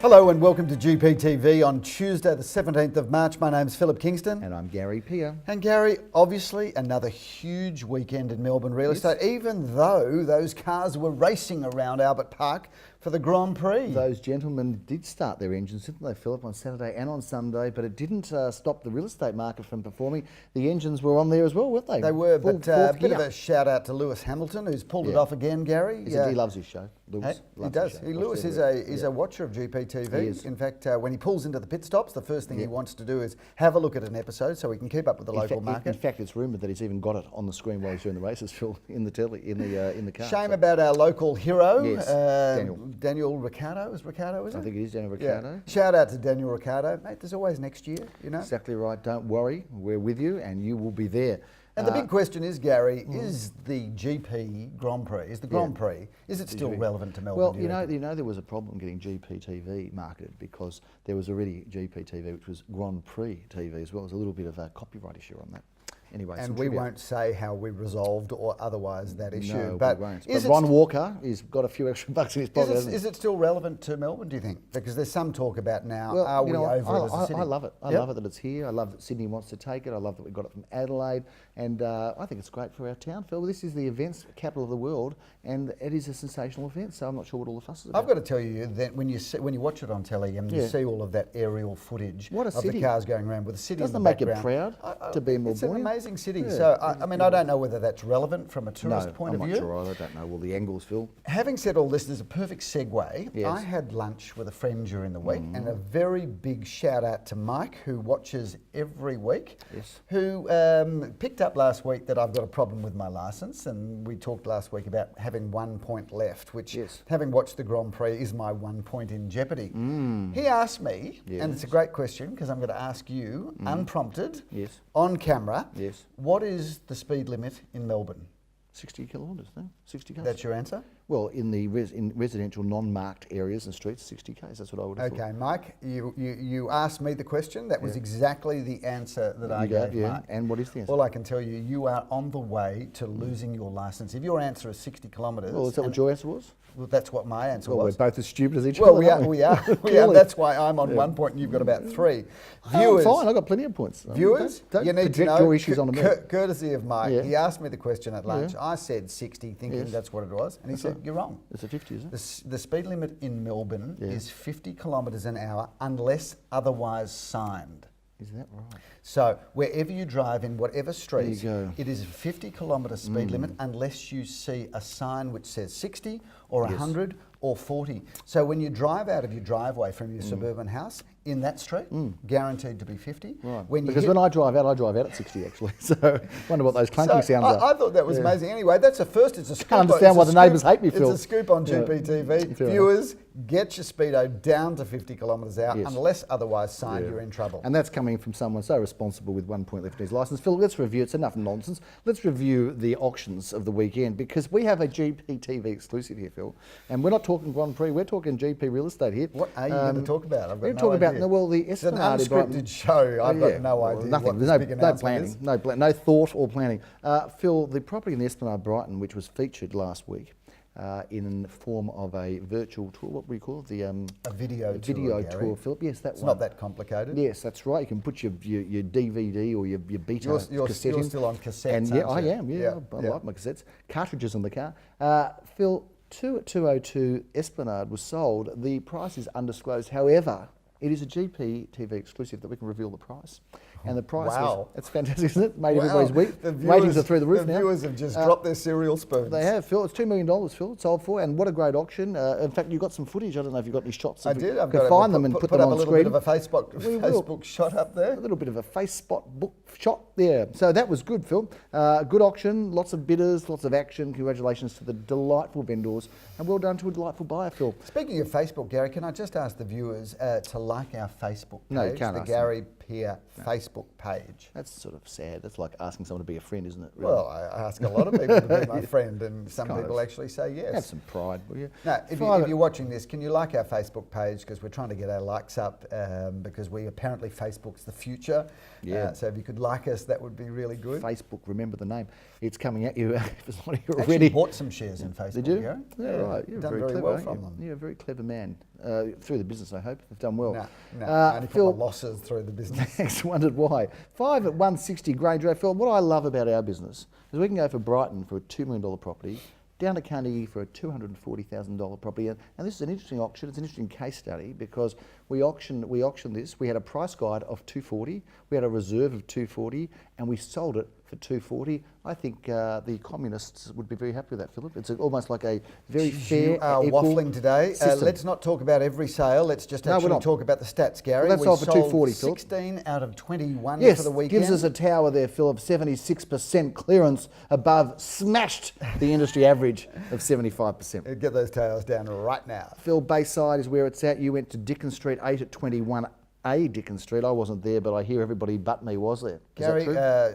Hello and welcome to GPTV on Tuesday the 17th of March. My name's Phillip Kingston. And I'm GARYPEER. And Gary, obviously another huge weekend in Melbourne real estate, even though those cars were racing around Albert Park for the Grand Prix. Those gentlemen did start their engines, didn't they, Phillip, on Saturday and on Sunday, but it didn't stop the real estate market from performing. The engines were on there as well, weren't they? They were, but a bit of a shout out to Lewis Hamilton, who's pulled it off again, Gary. He loves his show. Lewis he does. Lewis is a watcher of GPTV. He is. In fact, when he pulls into the pit stops, the first thing he wants to do is have a look at an episode so he can keep up with the local market. In fact, it's rumoured that he's even got it on the screen while he's doing the races, Phil, in the the car. Shame about our local hero, Daniel. Daniel Ricciardo. Is Ricciardo, is it? I think it is Daniel Ricciardo. Yeah. Shout out to Daniel Ricciardo. Mate, there's always next year, you know? Exactly right. Don't worry. We're with you and you will be there. And the big question is, Gary, is the GP Grand Prix, is it still relevant to Melbourne? Well, you know there was a problem getting GPTV marketed because there was already GPTV, which was Grand Prix TV as well. There's a little bit of a copyright issue on that. Anyway, and we won't say how we resolved or otherwise that issue. No, but we won't. But Ron Walker, he's got a few extra bucks in his pocket. Is it still relevant to Melbourne, do you think? Because there's some talk about now, are we over it as a city? I love it. I love it that it's here. I love that Sydney wants to take it. I love that we got it from Adelaide. And I think it's great for our town, Phil. This is the events capital of the world, and it is a sensational event, so I'm not sure what all the fuss is about. I've got to tell you that when you watch it on telly and you see all of that aerial footage of the cars going around with the city in the background. Doesn't it make you proud to be in Melbourne? It's an amazing city. Yeah. So, I don't know whether that's relevant from a tourist point of view. I'm not sure either. I don't know all the angles, Phil. Having said all this, there's a perfect segue. Yes. I had lunch with a friend during the week, and a very big shout out to Mike, who watches every week, who picked up last week that I've got a problem with my licence, and we talked last week about having 1 point left, which, having watched the Grand Prix, is my 1 point in jeopardy. He asked me, and it's a great question because I'm going to ask you, unprompted, on camera, what is the speed limit in Melbourne? 60 kilometres, no? 60 k's. That's your answer? Well, in the in residential non-marked areas and streets, 60 k's. That's what I would have thought. Okay, Mike, you asked me the question. That was exactly the answer that I gave, Mike. And what is the answer? All I can tell you, you are on the way to losing your licence. If your answer is 60 kilometres... Well, is that what your answer was? Well, that's what my answer was. Well, we're both as stupid as each other. Well, we are. That's why I'm on 1 point and you've got about 3. Viewers, I'm fine. I've got plenty of points. Viewers, don't you need to know, your issues on the courtesy of Mike, he asked me the question at lunch. I said 60, thinking that's what it was. And he said, you're wrong. It's a 50, isn't it? The speed limit in Melbourne is 50 kilometres an hour unless otherwise signed. Is that right? So wherever you drive in whatever street, it is a 50 kilometre speed limit unless you see a sign which says 60 or 100 or 40. So when you drive out of your driveway from your suburban house in that street, guaranteed to be 50. Right. when I drive out at 60 actually. So I wonder what those clunky sounds are. I thought that was amazing. Anyway, that's a first. It's a scoop. I can't understand why the neighbours hate me, Phil. It's a scoop on GPTV. Viewers, get your speedo down to 50 kilometres out. Unless otherwise signed, you're in trouble. And that's coming from someone so responsible with 1 point left in his licence. Phil, let's review. It's enough nonsense. Let's review the auctions of the weekend because we have a GPTV exclusive here, Phil. And we're not talking Grand Prix. We're talking GP real estate here. What are you going to talk about? I've got we're going to talk about the Esplanade. It's an unscripted show. I've got no idea. Nothing. There's no planning. No thought or planning. Phil, the property in the Esplanade Brighton, which was featured last week in form of a virtual tour, what we call it? A video tour, Philip. Yes, that one. It's not that complicated. Yes, that's right. You can put your DVD or your beta cassette in. You're still on cassettes, and I am. I like my cassettes. Cartridges in the car. Phil, 2 at 202 Esplanade was sold. The price is undisclosed. However, it is a GPTV exclusive that we can reveal the price. And the price was, it's fantastic, isn't it? Made everybody's week. Ratings are through the roof now. The viewers have just dropped their cereal spoons. They have, Phil. It's $2 million, Phil. It's sold for, and what a great auction. In fact, you've got some footage. I don't know if you've got any shots. I did. I've got to find them and put them on screen. Put up a little bit of a Facebook shot up there. A little bit of a Facebook shot there. So that was good, Phil. Good auction, lots of bidders, lots of action. Congratulations to the delightful vendors, and well done to a delightful buyer, Phil. Speaking of Facebook, Gary, can I just ask the viewers to like our Facebook page? No, you can't ask the GARYPEER Facebook page. That's sort of sad. That's like asking someone to be a friend, isn't it? Really? Well, I ask a lot of people to be my friend, and some people actually say yes. Have some pride, will you? No, if you're watching this, can you like our Facebook page? Because we're trying to get our likes up because apparently Facebook's the future. So if you could like us, that would be really good. Facebook, remember the name. It's coming at you if it's not here already. already. Bought some shares in Facebook. Did you? Gary? Yeah, right. You're done very very clever, well from them. You're a very clever man. through the business, I hope. They've done well. No, only Phil, put my losses through the business. Thanks, wondered why. 5 at 160 Grange Road. Phil, what I love about our business is we can go for Brighton for a $2 million property, down to Carnegie for a $240,000 property. And this is an interesting auction. It's an interesting case study because we auctioned this. We had a price guide of $240. We had a reserve of $240, and we sold it for $240. I think the communists would be very happy with that, Philip. It's almost like a very fair, you are equal waffling today. Let's not talk about every sale. Let's just actually talk about the stats, Gary. Well, that's all for $240, Philip. 16 out of 21 yes, for the weekend. Gives us a tower there, Philip. 76% clearance above, smashed the industry average of 75%. Get those towers down right now. Phil, Bayside is where it's at. You went to Dickens Street, 8 at 21. Dickens Street. I wasn't there, but I hear everybody but me was there. Gary,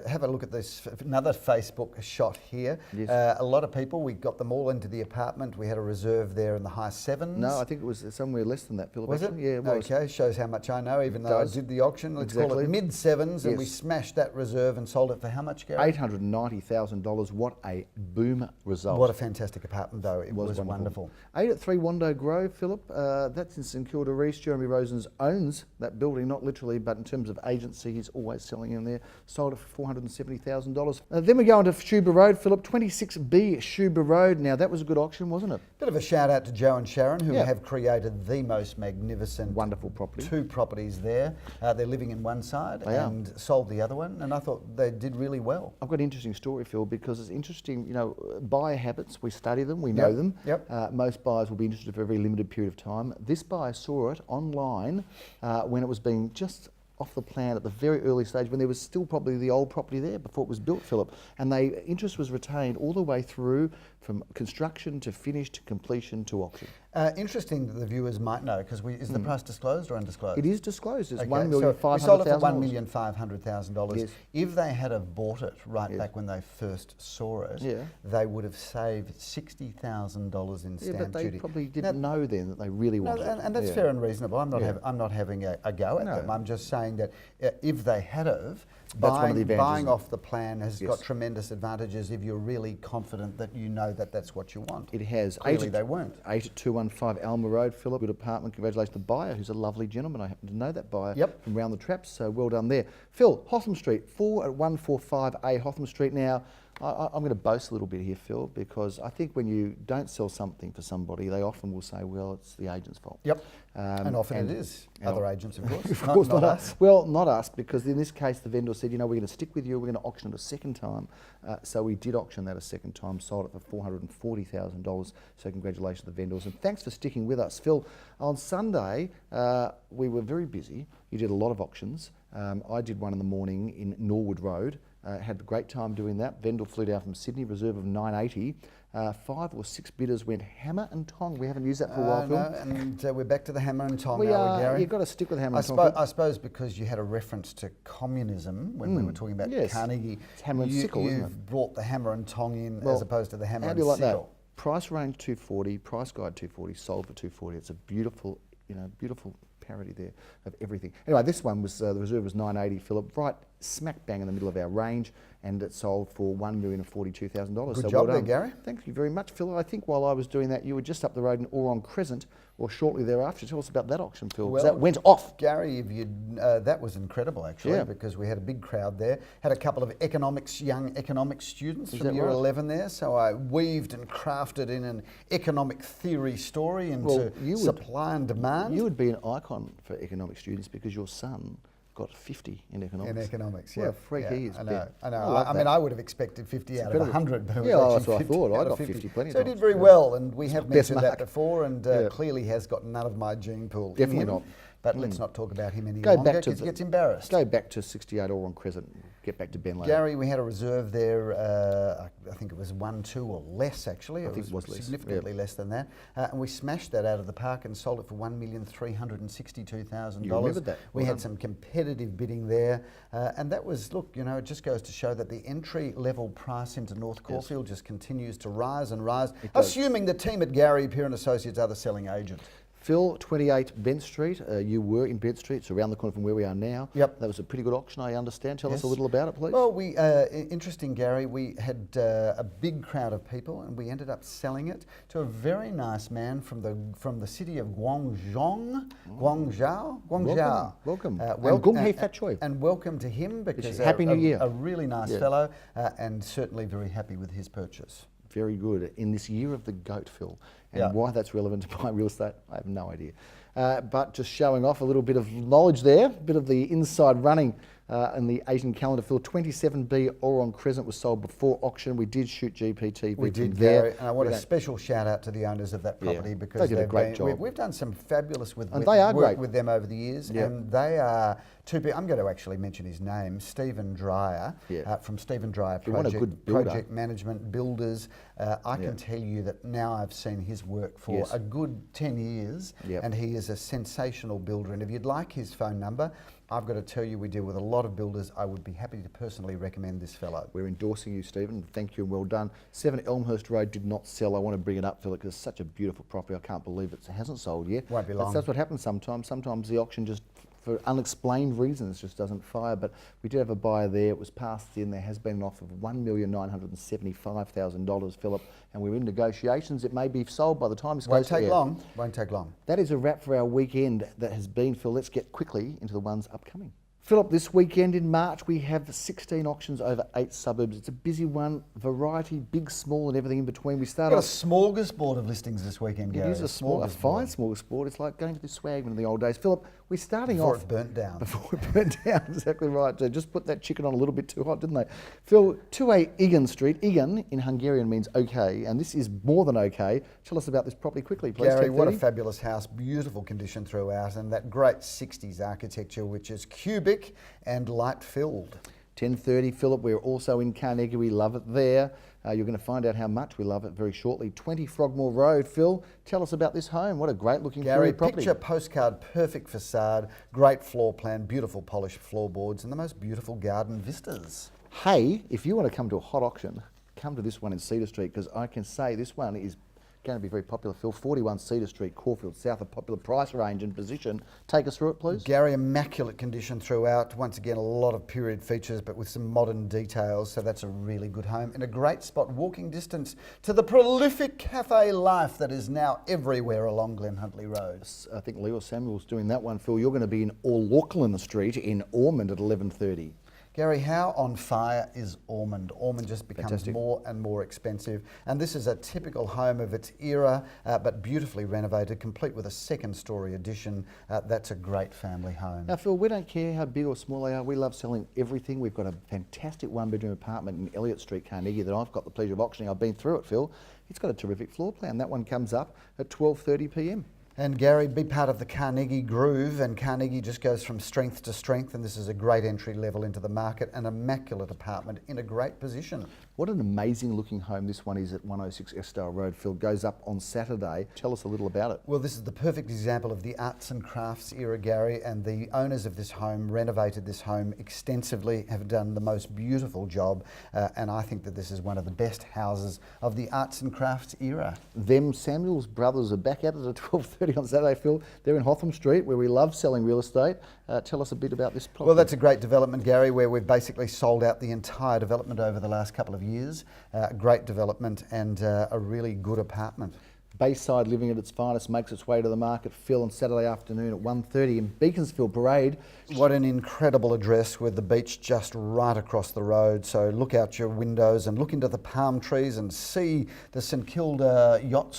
have a look at this, another Facebook shot here. Yes. A lot of people, we got them all into the apartment. We had a reserve there in the high 7s. No, I think it was somewhere less than that, Philip. Was actually. it? Yeah, it was. Okay, shows how much I know, even though I did the auction. Let's call it mid 7s, and we smashed that reserve and sold it for how much, Gary? $890,000. What a boom result. What a fantastic apartment, though. It was wonderful. 8 at 3 Wando Grove, Philip. That's in St Kilda Reese. Jeremy Rosens owns that building, not literally, but in terms of agency, he's always selling in there. Sold it for $470,000. Then we go into Shuba Road, Philip, 26B Shuba Road. Now, that was a good auction, wasn't it? Bit of a shout out to Joe and Sharon, who have created the most magnificent, wonderful property. 2 properties there. They're living in one side and sold the other one, and I thought they did really well. I've got an interesting story, Phil, because it's interesting, you know, buyer habits, we study them, we know them. Most buyers will be interested for a very limited period of time. This buyer saw it online when it was being just off the plan at the very early stage, when there was still probably the old property there before it was built, Philip. And interest was retained all the way through from construction to finish to completion to auction. Interesting that the viewers might know, because is the price disclosed or undisclosed? It is disclosed. It's okay, $1,500,000. We sold it for $1,500,000. Yes. If they had have bought it back when they first saw it, they would have saved $60,000 in stamp duty. But they probably didn't know then that they really wanted it. And that's fair and reasonable. I'm not having a go at them. I'm just saying that if they had have, buying off the plan has got tremendous advantages if you're really confident that you know that that's what you want. It has. Clearly they weren't. 8 at 215 Alma Road, Philip. Good apartment. Congratulations to the buyer, who's a lovely gentleman. I happen to know that buyer from round the traps, so well done there. Phil, Hotham Street, 4 at 145A Hotham Street. Now, I'm going to boast a little bit here, Phil, because I think when you don't sell something for somebody, they often will say, well, it's the agent's fault. And often it is. Other agents, of course. Of course, not us. Well, not us, because in this case, the vendor said, you know, we're going to stick with you, we're going to auction it a second time. So we did auction that a second time, sold it for $440,000. So congratulations to the vendors. And thanks for sticking with us. Phil, on Sunday, we were very busy. You did a lot of auctions. I did one in the morning in Norwood Road. Had a great time doing that. Vendor flew down from Sydney, reserve of $980. 5 or 6 bidders went hammer and tong. We haven't used that for a while, Phil. No, and we're back to the hammer and tong now, Gary. You've got to stick with hammer and tong. I suppose because you had a reference to communism when we were talking about Carnegie. It's hammer and sickle, isn't it? You've brought the hammer and tong in as opposed to the hammer and sickle. How do you like that? Price range $240, price guide $240, sold for $240. It's a beautiful, beautiful parity there of everything. Anyway, this one was the reserve was $980, Philip, right smack bang in the middle of our range, and it sold for $1,042,000. Good job there, Gary. Thank you very much, Phil. I think while I was doing that, you were just up the road in Ormond Crescent, or shortly thereafter. Tell us about that auction, Phil, because that went off. Gary, that was incredible, actually, because we had a big crowd there. Had a couple of young economics students from year 11 there, so I weaved and crafted in an economic theory story into supply and demand. You would be an icon for economic students because your son got 50 in economics. In economics, What a freak he is. I know. I mean, I would have expected 50 out of 100. But that's what I thought. I got 50 plenty of times. So he did very well, and we have mentioned that before, and clearly has got none of my gene pool. Definitely not. But let's not talk about him any longer because he gets embarrassed. Go back to 68 Ormond Crescent. Get back to Ben later. Gary, we had a reserve there, I think it was 1, 2 or less actually. I think it was less. Significantly less than that. And we smashed that out of the park and sold it for $1,362,000. You remembered that. We had some competitive bidding there. And that was, look, it just goes to show that the entry level price into North Caulfield just continues to rise and rise, assuming the team at GARYPEER and Associates are the selling agent. Phil, 28 Bent Street. You were in Bent Street. It's around the corner from where we are now. Yep. That was a pretty good auction, I understand. Tell us a little about it, please. Well, interesting, Gary. We had a big crowd of people, and we ended up selling it to a very nice man from the city of Guangzhou. Welcome. And welcome to him, because Happy New Year. A really nice fellow, and certainly very happy with his purchase. Very good. In this year of the goat, Phil, and why that's relevant to my real estate, I have no idea. But just showing off a little bit of knowledge there, a bit of the inside running in the Asian calendar. Phil, 27B Ormond Crescent was sold before auction. We did shoot GPTV. We did, Gary, and I want a special shout out to the owners of that property, because they did a great job. We've done some fabulous work with them over the years, and they are two people. I'm going to actually mention his name, Stephen Dreyer, from Stephen Dreyer Project Management Builders. I can tell you that now I've seen his work for a good 10 years, and he is a sensational builder. And if you'd like his phone number, I've got to tell you, we deal with a lot of builders. I would be happy to personally recommend this fellow. We're endorsing you, Stephen. Thank you and well done. 7 Elmhurst Road did not sell. I want to bring it up, Phil, because it's such a beautiful property. I can't believe it hasn't sold yet. Won't be long. That's what happens sometimes. Sometimes the auction just, for unexplained reasons, just doesn't fire. But we did have a buyer there. It was passed in. There has been an offer of $1,975,000, Philip, and we're in negotiations. It may be sold by the time this goes. Won't take long. That is a wrap for our weekend that has been, Phil. Let's get quickly into the ones upcoming. Philip, this weekend in March we have 16 auctions over 8 suburbs. It's a busy one, variety, big, small and everything in between. We start got a smorgasbord of listings this weekend, Gary. It is a fine smorgasbord. It's like going to the Swagman in the old days. Philip, we're starting off... Before it burnt down. Before it burnt down, exactly right. So just put that chicken on a little bit too hot, didn't they? Phil, 2A Egan Street. Egan in Hungarian means okay, and this is more than okay. Tell us about this property quickly, please. Gary, what a fabulous house, beautiful condition throughout, and that great 60s architecture, which is cubic and light-filled. 10:30, Philip, we're also in Carnegie. We love it there. You're going to find out how much we love it very shortly. 20 Frogmore Road. Phil, tell us about this home. What a great looking property. Picture postcard, perfect facade, great floor plan, beautiful polished floorboards, and the most beautiful garden vistas. Hey, if you want to come to a hot auction, come to this one in Cedar Street, because I can say this one is going to be very popular, Phil. 41 Cedar Street, Caulfield, south of popular price range and position. Take us through it, please. Gary, immaculate condition throughout. Once again, a lot of period features, but with some modern details. So that's a really good home in a great spot, walking distance to the prolific cafe life that is now everywhere along Glen Huntley Road. I think Leo Samuel's doing that one, Phil. You're going to be in O'Loughlin Street in Ormond at 11:30. Gary, how on fire is Ormond? Ormond just becomes more and more expensive, and this is a typical home of its era, but beautifully renovated, complete with a second-storey addition. That's a great family home. Now, Phil, we don't care how big or small they are. We love selling everything. We've got a fantastic one-bedroom apartment in Elliott Street, Carnegie, that I've got the pleasure of auctioning. I've been through it, Phil. It's got a terrific floor plan. That one comes up at 12:30 p.m. And Gary, be part of the Carnegie groove, and Carnegie just goes from strength to strength, and this is a great entry level into the market, an immaculate apartment in a great position. What an amazing looking home this one is at 106 Estelle Road, Phil. Goes up on Saturday. Tell us a little about it. Well, this is the perfect example of the arts and crafts era, Gary, and the owners of this home renovated this home extensively, have done the most beautiful job, and I think that this is one of the best houses of the arts and crafts era. Them Samuel's brothers are back at it at 12:30 on Saturday, Phil. They're in Hotham Street, where we love selling real estate. Tell us a bit about this property. Well, that's a great development, Gary, where we've basically sold out the entire development over the last couple of years. Great development and a really good apartment. Bayside living at its finest makes its way to the market, Phil, on Saturday afternoon at 1:30 in Beaconsfield Parade. What an incredible address with the beach just right across the road. So look out your windows and look into the palm trees and see the St Kilda Yacht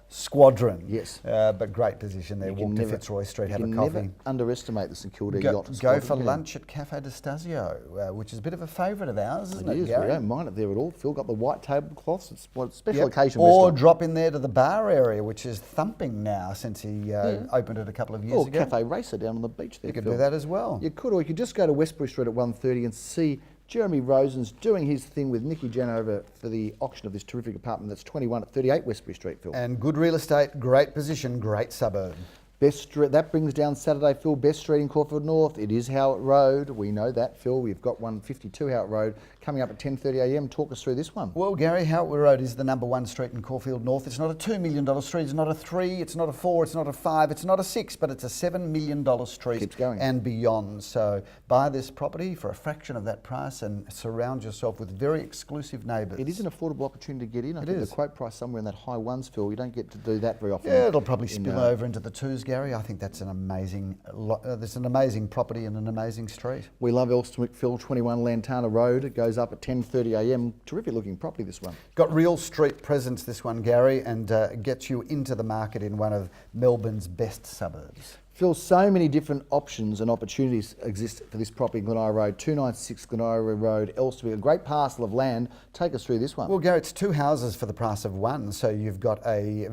Squadron. Yes. But great position there. Walk to Fitzroy Street, have a coffee. Never underestimate the St Kilda Yacht Squadron. Go for lunch at Cafe de Stasio, which is a bit of a favourite of ours, isn't it, Gary? We don't mind it there at all. Phil got the white tablecloths. It's a special occasion Or restaurant. drop in there to the bar area, which is thumping now since he opened it a couple of years ago. Or Cafe Racer down on the beach there, You could Phil. do that as well. You could, or you could just go to Westbury Street at 1:30 and see Jeremy Rosen's doing his thing with Nikki Janover for the auction of this terrific apartment that's 21 at 38 Westbury Street, Phil. And good real estate, great position, great suburb. Best Street, that brings down Saturday, Phil. Best Street in Caulfield North. It is Howitt Road. We know that, Phil. We've got 152 Howitt Road coming up at 10:30 a.m. Talk us through this one. Well, Gary, Howitt Road is the #1 street in Caulfield North. It's not a $2 million street. It's not a 3. It's not a 4. It's not a 5. It's not a 6. But it's a $7 million street. Keeps going. And beyond. So buy this property for a fraction of that price and surround yourself with very exclusive neighbours. It is an affordable opportunity to get in. I think the quote price somewhere in that high ones, Phil. You don't get to do that very often. Yeah, it'll probably spill over into the 2s, Gary. I think that's an amazing, there's an amazing property and an amazing street. We love Elsternwick, Phil. 21 Lantana Road. It goes up at 10:30 a.m. Terrific looking property, this one. Got real street presence, this one, Gary, and gets you into the market in one of Melbourne's best suburbs. Phil, so many different options and opportunities exist for this property in Glenira Road, 296 Glenira Road, Elsternwick, a great parcel of land. Take us through this one. Well, Gary, it's 2 houses for the price of 1. So you've got a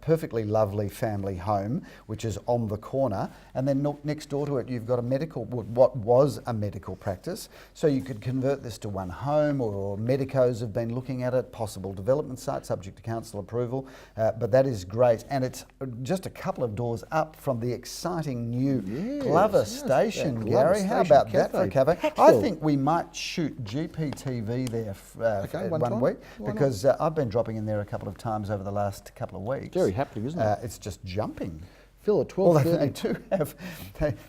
perfectly lovely family home, which is on the corner, and then next door to it, you've got a medical, what was a medical practice. So you could convert this to one home, or medicos have been looking at it, possible development site, subject to council approval. But that is great, and it's just a couple of doors up from the exciting new Glover Station, Gary. How about that for a cafe? I think we might shoot GPTV there one week, because I've been dropping in there a couple of times over the last couple of weeks. Very happening, isn't it? It's just jumping. Phil, at 12:30. Well,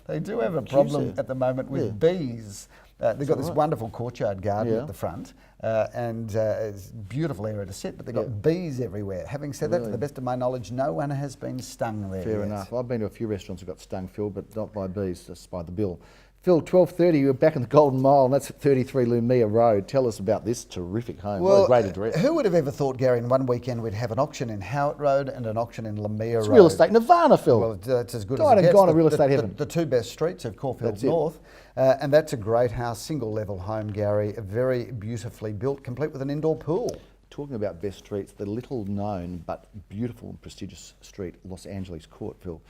they do have a problem at the moment with bees. They've got this wonderful courtyard garden at the front, and it's a beautiful area to sit, but they've got bees everywhere. Having said that, to the best of my knowledge, no one has been stung there Fair yet. enough. I've been to a few restaurants that got stung, Phil, but not by bees, just by the bill. Phil, 12:30, you're back in the Golden Mile, and that's at 33 Lumia Road. Tell us about this terrific home. Well, what a great address. Who would have ever thought, Gary, in one weekend we'd have an auction in Howitt Road and an auction in Lumia Road? It's real estate Nirvana, Phil. Well, that's as good Died as it and gets. gone to real estate heaven. The 2 best streets of Caulfield That's it. North. And that's a great house, single level home, Gary, very beautifully built, complete with an indoor pool. Talking about best streets, the little known but beautiful and prestigious street, Los Angeles Court, Phil.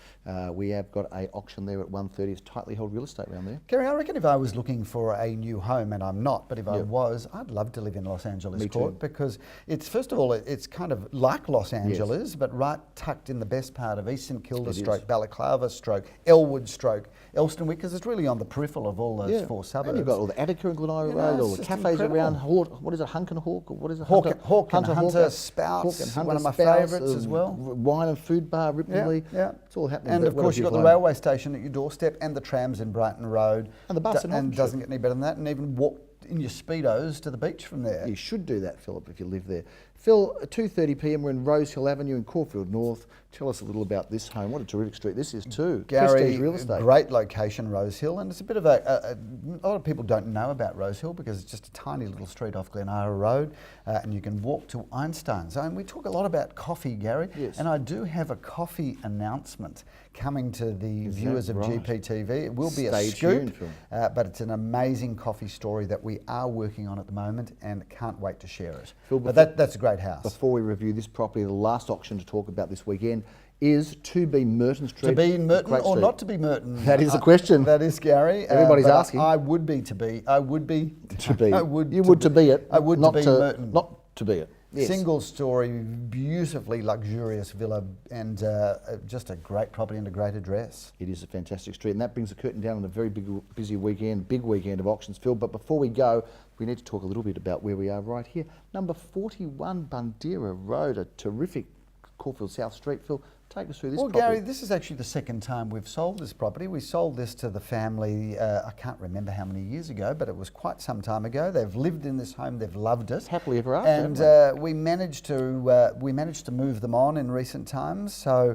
We have got an auction there at 1:30. It's tightly held real estate around there. Gary, I reckon if I was looking for a new home, and I'm not, but if I was, I'd love to live in Los Angeles Court, because it's, first of all, it's kind of like Los Angeles, but right tucked in the best part of East St Kilda stroke, Balaclava stroke, Elwood stroke, Elsternwick, because it's really on the peripheral of all those 4 suburbs. And you've got all the Attica and Glenira Road, all the cafes around, what is it, Hunk and Hawk? Or what is it? Hawk and Hunter Spouts, one of my favourites as well. Wine and food bar, Ripponlea. Yeah. It's all happening. And of course you've got the railway station at your doorstep, and the trams in Brighton Road. And the bus and doesn't get any better than that, and even walk in your Speedos to the beach from there. You should do that, Philip, if you live there. Phil, at 2:30 p.m, we're in Rosehill Avenue in Caulfield North. Tell us a little about this home. What a terrific street this is too. Gary, Prestige real estate. Great location, Rosehill, and it's a bit of a lot of people don't know about Rosehill because it's just a tiny little street off Glenira Road, and you can walk to Einstein's. And we talk a lot about coffee, Gary, and I do have a coffee announcement coming to the viewers of GPTV. It will be a scoop, but it's an amazing coffee story that we are working on at the moment, and can't wait to share it. Phil, but that's a great house. Before we review this property, the last auction to talk about this weekend is to be Merton Street. To be Merton or not to be Merton? That is the question. That is, Gary. Everybody's asking. I would be to be. I would be. To be. I would. You would to be it. I would not to be Merton. Not to be it. Yes. Single story, beautifully luxurious villa, and just a great property and a great address. It is a fantastic street, and that brings the curtain down on a very busy weekend, big weekend of auctions, Phil. But before we go, we need to talk a little bit about where we are right here. Number 41 Bundeera Road, a terrific Caulfield South Street, Phil. Take us through this property. Well, Gary, this is actually the second time we've sold this property. We sold this to the family, I can't remember how many years ago, but it was quite some time ago. They've lived in this home, they've loved it. Happily ever after. And we managed to move them on in recent times, so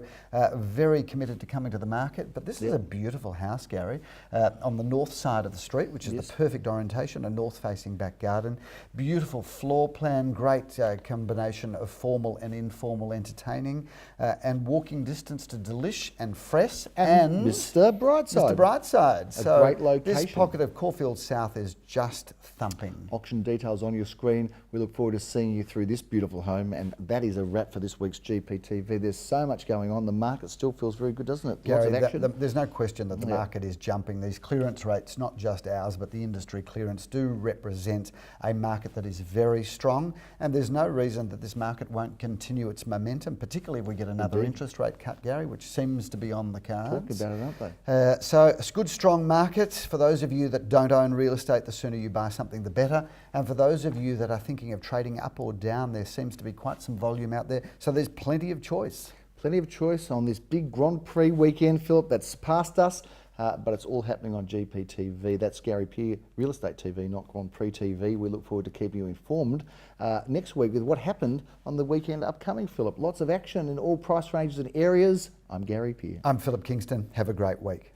very committed to coming to the market. But this is a beautiful house, Gary, on the north side of the street, which is the perfect orientation, a north-facing back garden. Beautiful floor plan, great combination of formal and informal entertaining, and walking distance to Delish and Fress and Mr. Brightside. Mr. Brightside. A great location. This pocket of Caulfield South is just thumping. Auction details on your screen. We look forward to seeing you through this beautiful home, and that is a wrap for this week's GPTV. There's so much going on. The market still feels very good, doesn't it? Gary, lots of action. there's no question that the market is jumping. These clearance rates, not just ours, but the industry clearance, do represent a market that is very strong, and there's no reason that this market won't continue its momentum, particularly if we get another interest interest rate cut, Gary, which seems to be on the cards. Talking about it, aren't they? So a good, strong market. For those of you that don't own real estate, the sooner you buy something, the better. And for those of you that are thinking of trading up or down, there seems to be quite some volume out there. So there's plenty of choice. Plenty of choice on this big Grand Prix weekend, Philip, that's past us. But it's all happening on GPTV. That's GARYPEER Real Estate TV, not Grand Prix TV. We look forward to keeping you informed next week with what happened on the weekend upcoming, Philip. Lots of action in all price ranges and areas. I'm GARYPEER. I'm Phillip Kingston. Have a great week.